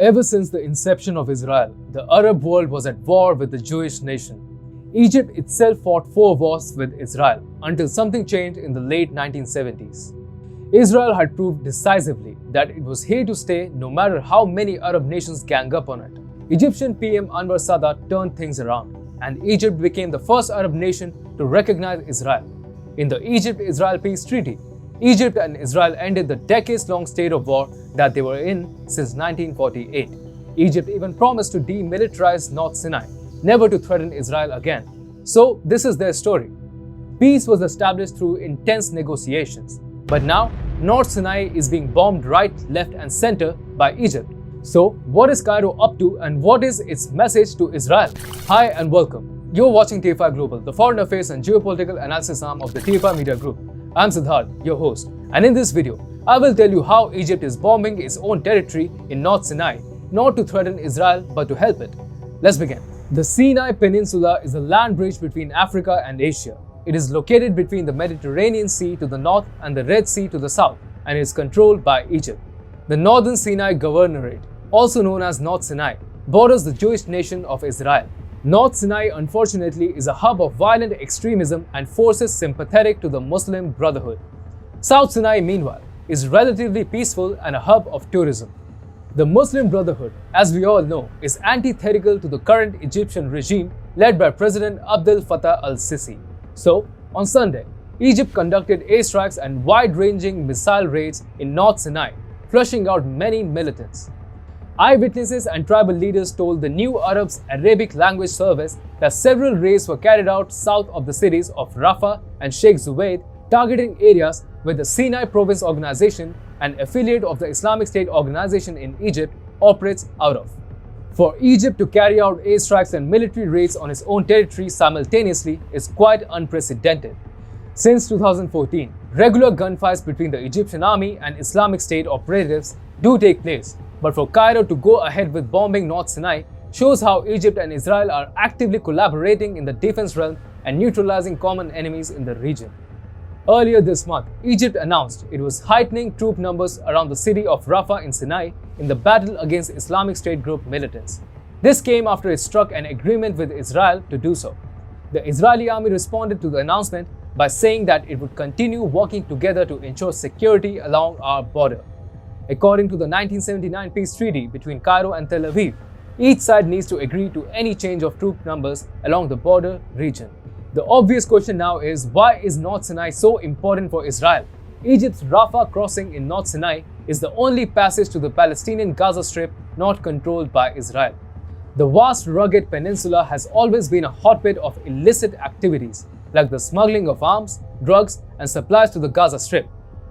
Ever since the inception of Israel, the Arab world was at war with the Jewish nation. Egypt itself fought 4 wars with Israel until something changed in the late 1970s. Israel had proved decisively that it was here to stay no matter how many Arab nations gang up on it. Egyptian PM Anwar Sadat turned things around, and Egypt became the first Arab nation to recognize Israel. In the Egypt-Israel Peace Treaty, Egypt and Israel ended the decades-long state of war that they were in since 1948. Egypt even promised to demilitarize North Sinai, never to threaten Israel again. So this is their story. Peace was established through intense negotiations. But now, North Sinai is being bombed right, left and center by Egypt. So what is Cairo up to and what is its message to Israel? Hi and welcome. You're watching TFI Global, the foreign affairs and geopolitical analysis arm of the TFI Media Group. I'm Siddharth, your host, and in this video, I will tell you how Egypt is bombing its own territory in North Sinai, not to threaten Israel but to help it. Let's begin. The Sinai Peninsula is a land bridge between Africa and Asia. It is located between the Mediterranean Sea to the north and the Red Sea to the south, and is controlled by Egypt. The Northern Sinai Governorate, also known as North Sinai, borders the Jewish nation of Israel. North Sinai, unfortunately, is a hub of violent extremism and forces sympathetic to the Muslim Brotherhood. South Sinai, meanwhile, is relatively peaceful and a hub of tourism. The Muslim Brotherhood, as we all know, is antithetical to the current Egyptian regime led by President Abdel Fattah al-Sisi. So, on Sunday, Egypt conducted airstrikes and wide-ranging missile raids in North Sinai, flushing out many militants. Eyewitnesses and tribal leaders told the New Arab's Arabic language service that several raids were carried out south of the cities of Rafah and Sheikh Zayed, targeting areas where the Sinai Province Organization, an affiliate of the Islamic State organization in Egypt, operates out of. For Egypt to carry out airstrikes and military raids on its own territory simultaneously is quite unprecedented. Since 2014, regular gunfights between the Egyptian army and Islamic State operatives do take place. But for Cairo to go ahead with bombing North Sinai shows how Egypt and Israel are actively collaborating in the defense realm and neutralizing common enemies in the region. Earlier this month, Egypt announced it was heightening troop numbers around the city of Rafah in Sinai in the battle against Islamic State group militants. This came after it struck an agreement with Israel to do so. The Israeli army responded to the announcement by saying that it would continue working together to ensure security along our border. According to the 1979 peace treaty between Cairo and Tel Aviv, each side needs to agree to any change of troop numbers along the border region. The obvious question now is, why is North Sinai so important for Israel? Egypt's Rafah crossing in North Sinai is the only passage to the Palestinian Gaza Strip not controlled by Israel. The vast rugged peninsula has always been a hotbed of illicit activities like the smuggling of arms, drugs, and supplies to the Gaza Strip,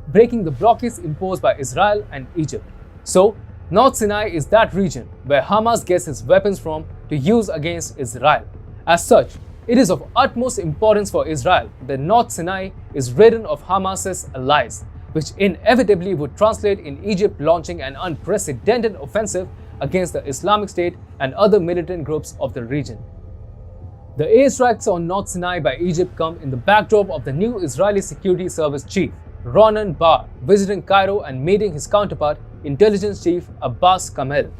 breaking the blockades imposed by Israel and Egypt. So, North Sinai is that region where Hamas gets its weapons from to use against Israel. As such, it is of utmost importance for Israel that North Sinai is ridden of Hamas's allies, which inevitably would translate in Egypt launching an unprecedented offensive against the Islamic State and other militant groups of the region. The airstrikes on North Sinai by Egypt come in the backdrop of the new Israeli Security Service chief, Ronan Bar, visiting Cairo and meeting his counterpart, Intelligence Chief Abbas Kamel.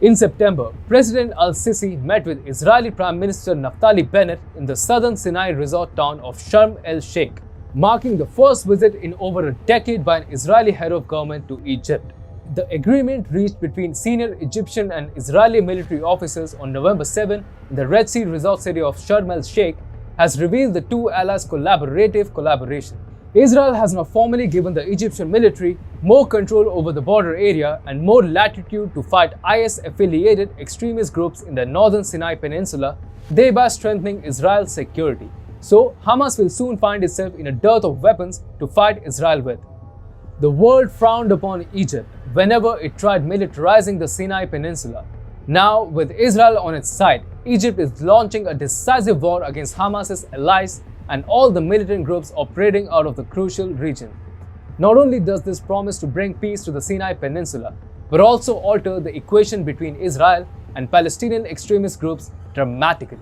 In September, President al-Sisi met with Israeli Prime Minister Naftali Bennett in the southern Sinai resort town of Sharm el-Sheikh, marking the first visit in over a decade by an Israeli head of government to Egypt. The agreement reached between senior Egyptian and Israeli military officers on November 7 in the Red Sea resort city of Sharm el-Sheikh has revealed the two allies' collaboration. Israel has now formally given the Egyptian military more control over the border area and more latitude to fight IS-affiliated extremist groups in the northern Sinai Peninsula, thereby strengthening Israel's security. So, Hamas will soon find itself in a dearth of weapons to fight Israel with. The world frowned upon Egypt whenever it tried militarizing the Sinai Peninsula. Now, with Israel on its side, Egypt is launching a decisive war against Hamas's allies and all the militant groups operating out of the crucial region. Not only does this promise to bring peace to the Sinai Peninsula, but also alter the equation between Israel and Palestinian extremist groups dramatically.